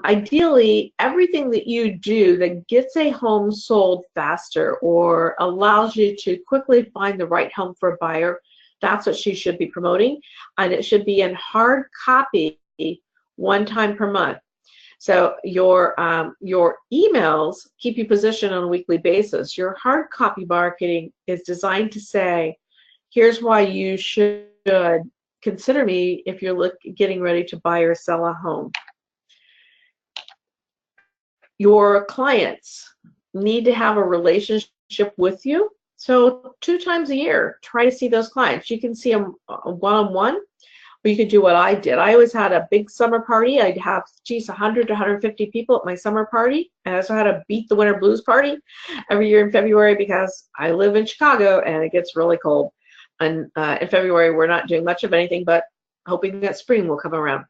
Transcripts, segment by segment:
ideally, everything that you do that gets a home sold faster or allows you to quickly find the right home for a buyer, that's what she should be promoting. And it should be in hard copy 1 time per month. So your emails keep you positioned on a weekly basis. Your hard copy marketing is designed to say, here's why you should consider me if you're getting ready to buy or sell a home. Your clients need to have a relationship with you. So 2 times a year, try to see those clients. You can see them one-on-one, or you could do what I did. I always had a big summer party. I'd have, 100 to 150 people at my summer party. And I also had a Beat the Winter Blues party every year in February because I live in Chicago and it gets really cold. And in February, we're not doing much of anything but hoping that spring will come around.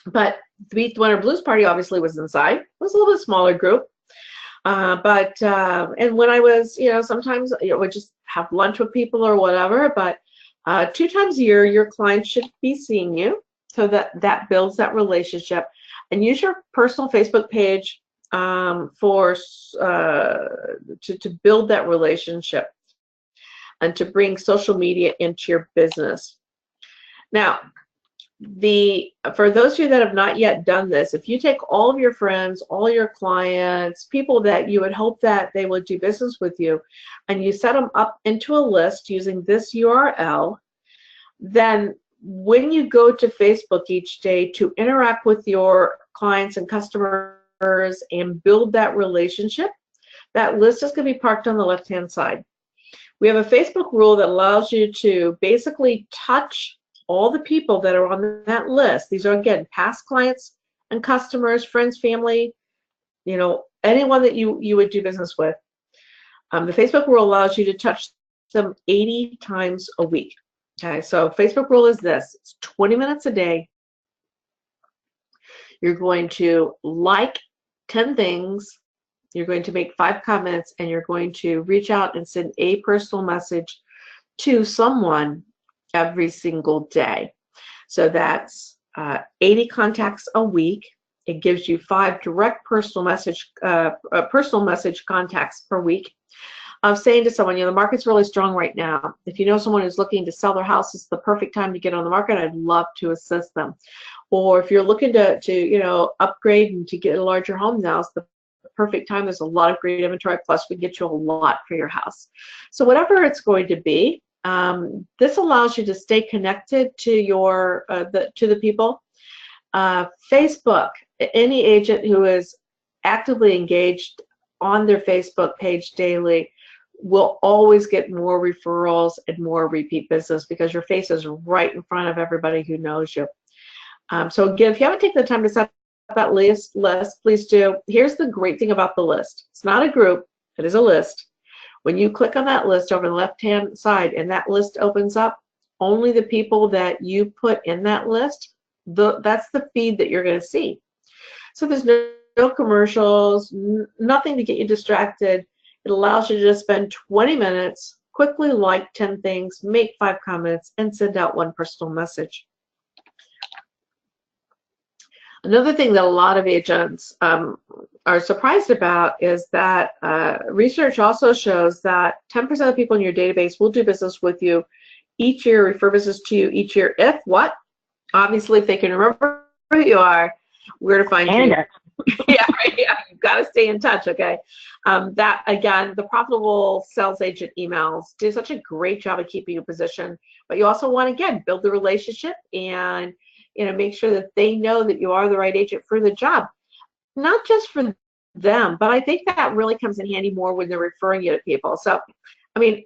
But the Beat the Winter Blues party obviously was inside. It was a little bit smaller group. And when I was, sometimes would just have lunch with people or whatever. But 2 times a year, your clients should be seeing you, so that builds that relationship. And use your personal Facebook page to build that relationship and to bring social media into your business. Now, for those of you that have not yet done this, if you take all of your friends, all your clients, people that you would hope that they would do business with you, and you set them up into a list using this URL, then when you go to Facebook each day to interact with your clients and customers and build that relationship, that list is going to be parked on the left-hand side. We have a Facebook rule that allows you to basically touch all the people that are on that list. These are, again, past clients and customers, friends, family, anyone that you would do business with. The Facebook rule allows you to touch them 80 times a week. Okay, so Facebook rule is this. It's 20 minutes a day. You're going to like 10 things. You're going to make 5 comments, and you're going to reach out and send a personal message to someone every single day. So that's 80 contacts a week. It gives you 5 direct personal message contacts per week of saying to someone, the market's really strong right now. If you know someone who's looking to sell their house, it's the perfect time to get on the market. I'd love to assist them. Or if you're looking to upgrade and to get a larger home now, it's the perfect time. There's a lot of great inventory. Plus, we get you a lot for your house. So whatever it's going to be, this allows you to stay connected to the people. Facebook, any agent who is actively engaged on their Facebook page daily will always get more referrals and more repeat business because your face is right in front of everybody who knows you. So again, if you haven't taken the time to set up that list, please do. Here's the great thing about the list. It's not a group, it is a list. When you click on that list over the left-hand side and that list opens up, only the people that you put in that list, that's the feed that you're going to see. So there's no commercials, nothing to get you distracted. It allows you to just spend 20 minutes, quickly like 10 things, make 5 comments, and send out 1 personal message. Another thing that a lot of agents are surprised about is that research also shows that 10% of the people in your database will do business with you each year, refer business to you each year, if what? Obviously, if they can remember who you are, where to find you. Yeah, you've got to stay in touch, okay? That, again, the profitable sales agent emails do such a great job of keeping you in position, but you also want to, again, build the relationship and make sure that they know that you are the right agent for the job. Not just for them, but I think that really comes in handy more when they're referring you to people. So, I mean,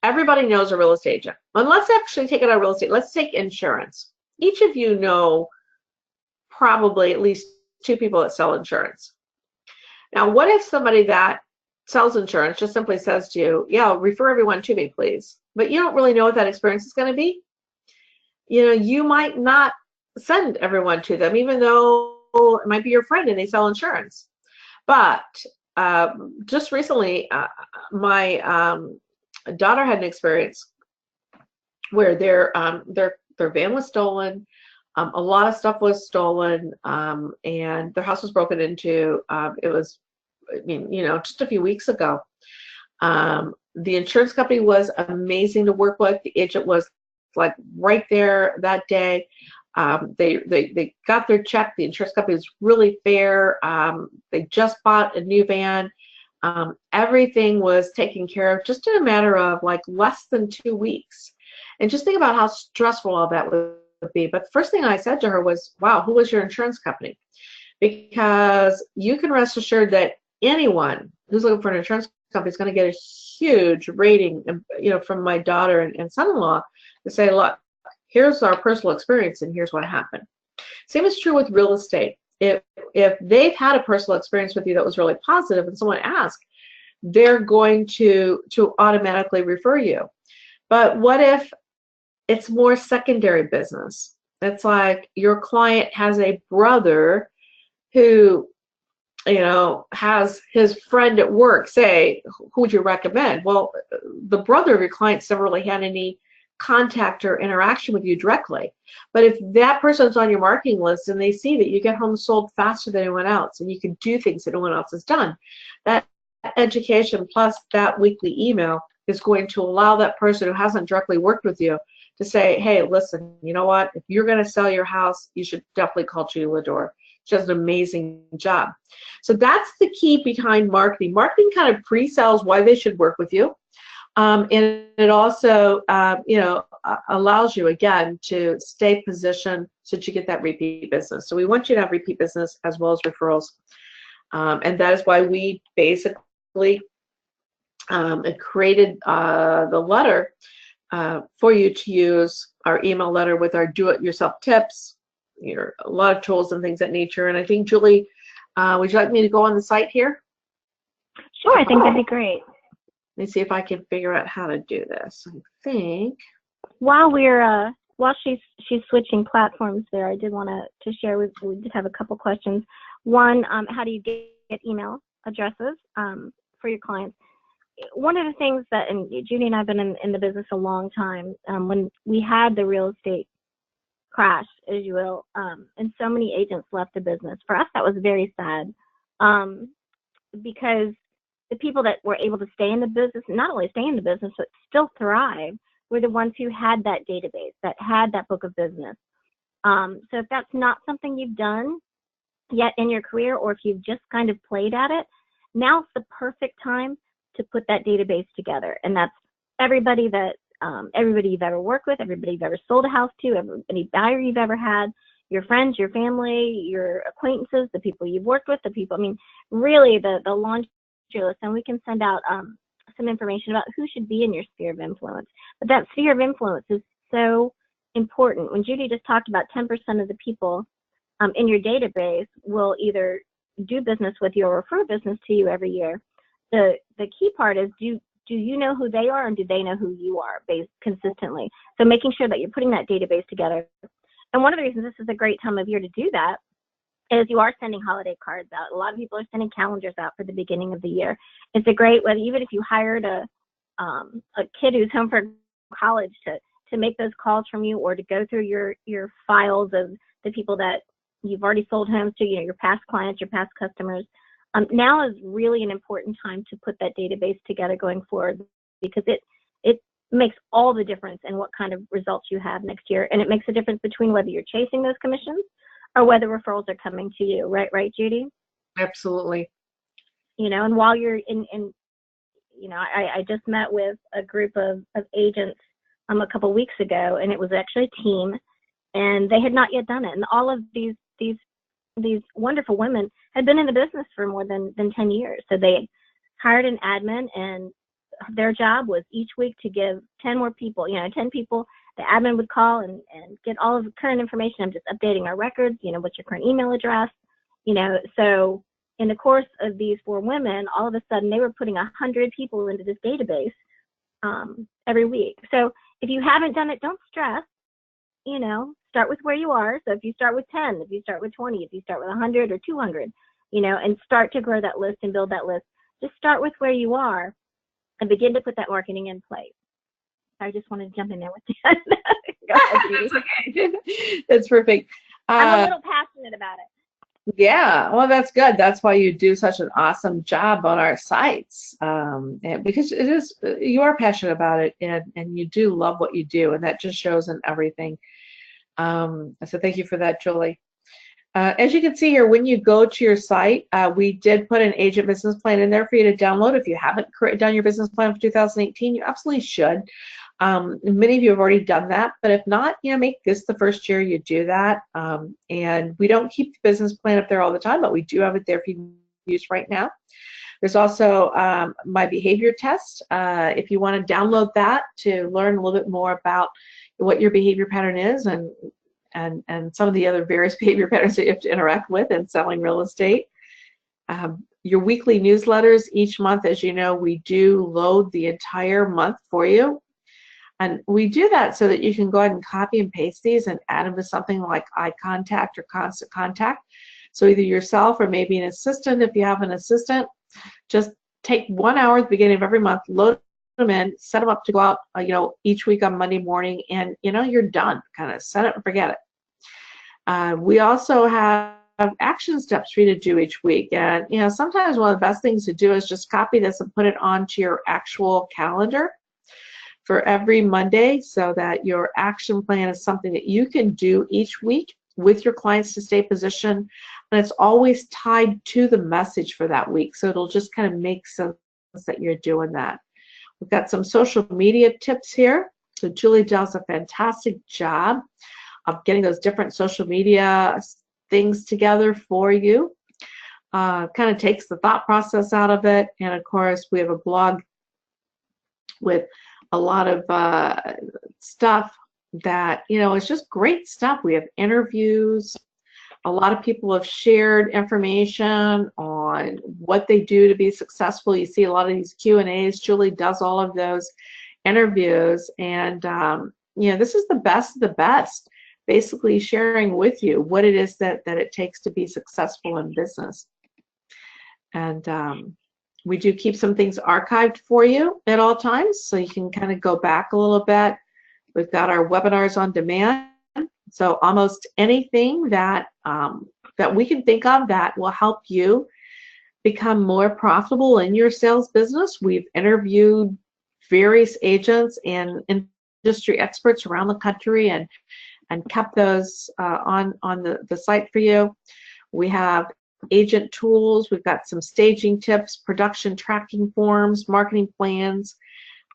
everybody knows a real estate agent. And let's actually take it on real estate. Let's take insurance. Each of you know probably at least 2 people that sell insurance. Now, what if somebody that sells insurance just simply says to you, yeah, refer everyone to me, please. But you don't really know what that experience is going to be. You might not send everyone to them, even though it might be your friend and they sell insurance. But just recently, my daughter had an experience where their van was stolen. A lot of stuff was stolen, and their house was broken into. It was, I mean, just a few weeks ago. The insurance company was amazing to work with. The agent was like right there that day. They got their check. The insurance company was really fair. They just bought a new van. Everything was taken care of just in a matter of like less than 2 weeks. And just think about how stressful all that would be. But the first thing I said to her was, wow, who was your insurance company? Because you can rest assured that anyone who's looking for an insurance company is going to get a huge rating, from my daughter and son-in-law to say, look, here's our personal experience and here's what happened. Same is true with real estate. If they've had a personal experience with you that was really positive and someone asks, they're going to automatically refer you. But what if it's more secondary business? It's like your client has a brother who, has his friend at work say, who would you recommend? Well, the brother of your client's never really had any contact or interaction with you directly. But if that person's on your marketing list and they see that you get homes sold faster than anyone else and you can do things that no one else has done, that education plus that weekly email is going to allow that person who hasn't directly worked with you to say, hey, listen, you know what? If you're going to sell your house, you should definitely call Judy LaDeur. She does an amazing job. So that's the key behind marketing. Marketing kind of pre-sells why they should work with you. And it also, allows you, again, to stay positioned so that you get that repeat business. So we want you to have repeat business as well as referrals. And that is why we basically created the letter for you to use, our email letter with our do-it-yourself tips, a lot of tools and things of that nature. And I think, Julie, would you like me to go on the site here? Sure, I think that'd be great. Let me see if I can figure out how to do this. I think while she's switching platforms there, I did want to share we did have a couple questions. One, how do you get email addresses for your clients? One of the things that, and Judy and I have been in the business a long time, when we had the real estate crash, as you will, and so many agents left the business. For us, that was very sad, because the people that were able to stay in the business, not only stay in the business, but still thrive, were the ones who had that database, that had that book of business. So if that's not something you've done yet in your career, or if you've just kind of played at it, now's the perfect time to put that database together. And that's everybody you've ever worked with, everybody you've ever sold a house to, any buyer you've ever had, your friends, your family, your acquaintances, the people you've worked with, really the laundry list. And we can send out some information about who should be in your sphere of influence. But that sphere of influence is so important. When Judy just talked about 10% of the people in your database will either do business with you or refer business to you every year. The key part is, do you know who they are, and do they know who you are, based consistently? So making sure that you're putting that database together. And one of the reasons this is a great time of year to do that is you are sending holiday cards out. A lot of people are sending calendars out for the beginning of the year. It's a great way, even if you hired a kid who's home from college to make those calls from you, or to go through your files of the people that you've already sold homes to, your past clients, your past customers. Now is really an important time to put that database together going forward, because it makes all the difference in what kind of results you have next year. And it makes a difference between whether you're chasing those commissions or whether referrals are coming to you. Right, Judy? Absolutely. And while you're in I just met with a group of agents a couple weeks ago, and it was actually a team, and they had not yet done it. And all of these wonderful women had been in the business for more than 10 years. So they hired an admin, and their job was each week to give 10 more people, 10 people, the admin would call and get all of the current information. I'm just updating our records, what's your current email address, so in the course of these 4 women, all of a sudden they were putting 100 people into this database every week. So if you haven't done it, don't stress, start with where you are. So if you start with 10, if you start with 20, if you start with 100 or 200, and start to grow that list and build that list, just start with where you are and begin to put that marketing in place. I just wanted to jump in there with that. Go ahead, Judy. Okay. That's perfect. I'm a little passionate about it. Yeah, well, that's good. That's why you do such an awesome job on our sites, and because it is you are passionate about it, and you do love what you do, and that just shows in everything. So thank you for that, Julie. As you can see here, when you go to your site, we did put an agent business plan in there for you to download. If you haven't done your business plan for 2018, you absolutely should. Many of you have already done that, but if not, make this the first year you do that. And we don't keep the business plan up there all the time, but we do have it there for you to use right now. There's also my behavior test. If you want to download that to learn a little bit more about what your behavior pattern is and some of the other various behavior patterns that you have to interact with in selling real estate. Your weekly newsletters each month, as you know, we do load the entire month for you. And we do that so that you can go ahead and copy and paste these and add them to something like eye contact or constant contact. So either yourself or maybe an assistant, if you have an assistant, just take 1 hour at the beginning of every month, load them in, set them up to go out, each week on Monday morning, and you're done. Kind of set it and forget it. We also have action steps for you to do each week, and sometimes one of the best things to do is just copy this and put it onto your actual calendar for every Monday, so that your action plan is something that you can do each week with your clients to stay positioned, and it's always tied to the message for that week, so it'll just kind of make sense that you're doing that. We've got some social media tips here. So Julie does a fantastic job of getting those different social media things together for you. Kind of takes the thought process out of it, and of course we have a blog with a lot of stuff that is just great stuff. We have interviews. A lot of people have shared information on what they do to be successful. You see a lot of these Q&As. Julie does all of those interviews, and this is the best of the best, basically sharing with you what it is that it takes to be successful in business. And we do keep some things archived for you at all times, so you can kind of go back a little bit. We've got our webinars on demand, so almost anything that we can think of that will help you become more profitable in your sales business. We've interviewed various agents and industry experts around the country and kept those on the site for you. We have agent tools. We've got some staging tips, production tracking forms, marketing plans.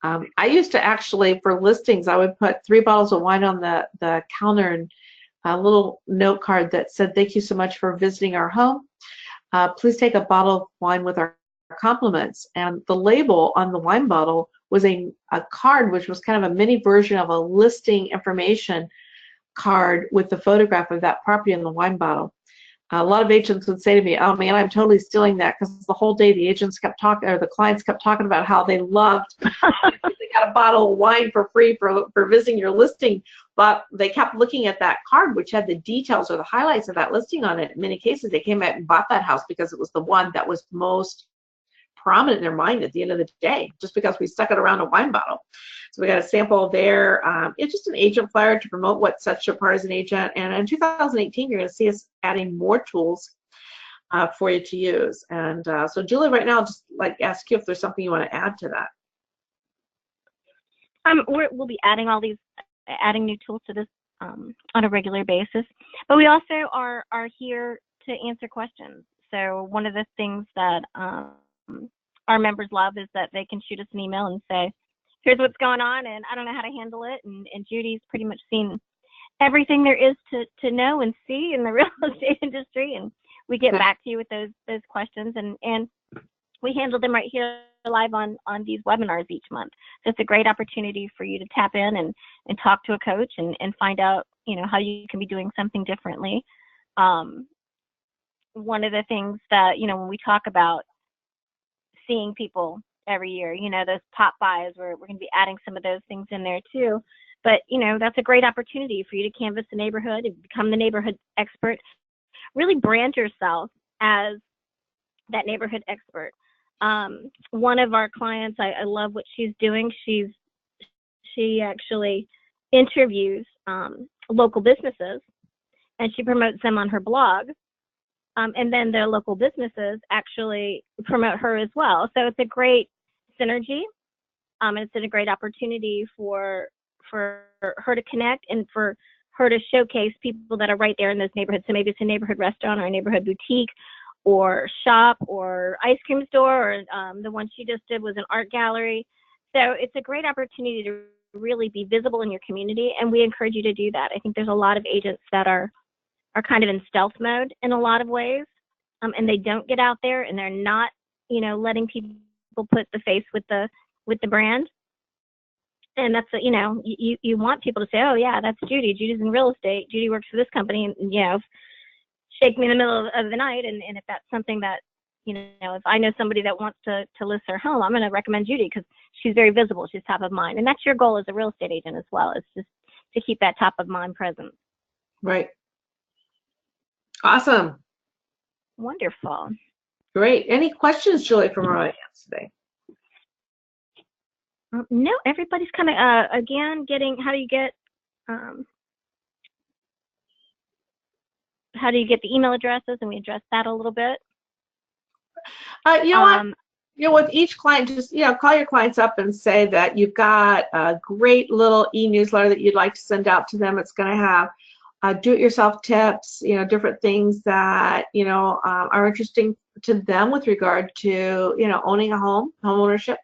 I used to actually, for listings, I would put 3 bottles of wine on the counter and a little note card that said, "Thank you so much for visiting our home. Please take a bottle of wine with our compliments." And the label on the wine bottle was a card, which was kind of a mini version of a listing information card with the photograph of that property in the wine bottle. A lot of agents would say to me, "Oh man, I'm totally stealing that," because the whole day the agents kept talking, or the clients kept talking about how they loved they got a bottle of wine for free for visiting your listing, but they kept looking at that card which had the details or the highlights of that listing on it. In many cases, they came out and bought that house because it was the one that was most prominent in their mind at the end of the day, just because we stuck it around a wine bottle. So we got a sample there. It's just an agent flyer to promote what sets you apart as an agent. And in 2018, you're going to see us adding more tools for you to use. And so Julie, right now, I'll just ask you if there's something you want to add to that. We'll be adding new tools to this on a regular basis, but we also are here to answer questions. So one of the things that our members love is that they can shoot us an email and say, "Here's what's going on, and I don't know how to handle it." And Judy's pretty much seen everything there is to know and see in the real estate industry, and we get back to you with those questions, and we handle them right here live on these webinars each month. So it's a great opportunity for you to tap in and talk to a coach and find out how you can be doing something differently. One of the things that when we talk about seeing people every year, those pop buys, we're going to be adding some of those things in there too. But that's a great opportunity for you to canvas the neighborhood and become the neighborhood expert. Really brand yourself as that neighborhood expert. One of our clients, I love what she's doing. She actually interviews local businesses, and she promotes them on her blog. And then their local businesses actually promote her as well. So it's a great synergy. It's a great opportunity for her to connect and for her to showcase people that are right there in those neighborhoods. So maybe it's a neighborhood restaurant or a neighborhood boutique or shop or ice cream store, or the one she just did was an art gallery. So it's a great opportunity to really be visible in your community, and we encourage you to do that. I think there's a lot of agents that are kind of in stealth mode in a lot of ways, and they don't get out there, and they're not, letting people put the face with the brand. And that's, you want people to say, oh yeah, that's Judy. Judy's in real estate. Judy works for this company, and shake me in the middle of the night. And if that's something that, if I know somebody that wants to list their home, I'm going to recommend Judy because she's very visible. She's top of mind. And that's your goal as a real estate agent as well, is just to keep that top of mind presence. Right. Awesome. Wonderful. Great. Any questions, Julie, from our audience today? No, everybody's kind of, again, how do you get the email addresses? And we addressed that a little bit. You know what? With each client, just, call your clients up and say that you've got a great little e-newsletter that you'd like to send out to them. It's going to have do-it-yourself tips, different things that, are interesting to them with regard to, owning a home ownership.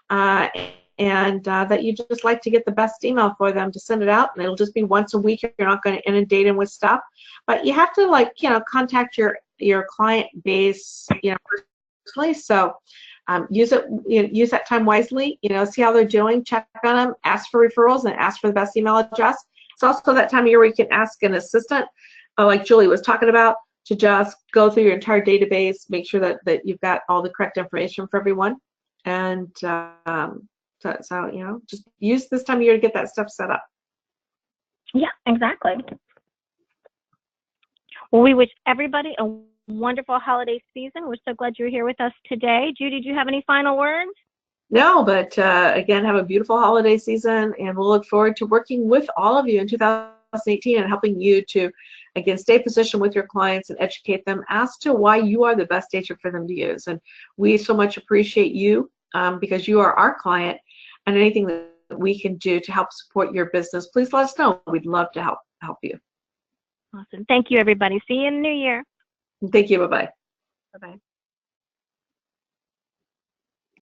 And that you just like to get the best email for them to send it out, and it'll just be once a week. You're not going to inundate them with stuff, but you have to contact your client base, personally. So use that time wisely. See how they're doing, check on them, ask for referrals, and ask for the best email address. It's also that time of year where you can ask an assistant, like Julie was talking about, to just go through your entire database, make sure that you've got all the correct information for everyone, and so just use this time of year to get that stuff set up. Yeah, exactly. Well, we wish everybody a wonderful holiday season. We're so glad you're here with us today. Judy, do you have any final words? No, but again, have a beautiful holiday season, and we'll look forward to working with all of you in 2018 and helping you to, again, stay positioned with your clients and educate them as to why you are the best agent for them to use. And we so much appreciate you because you are our client, and anything that we can do to help support your business, please let us know. We'd love to help you. Awesome. Thank you, everybody. See you in the new year. Thank you. Bye-bye. Bye-bye.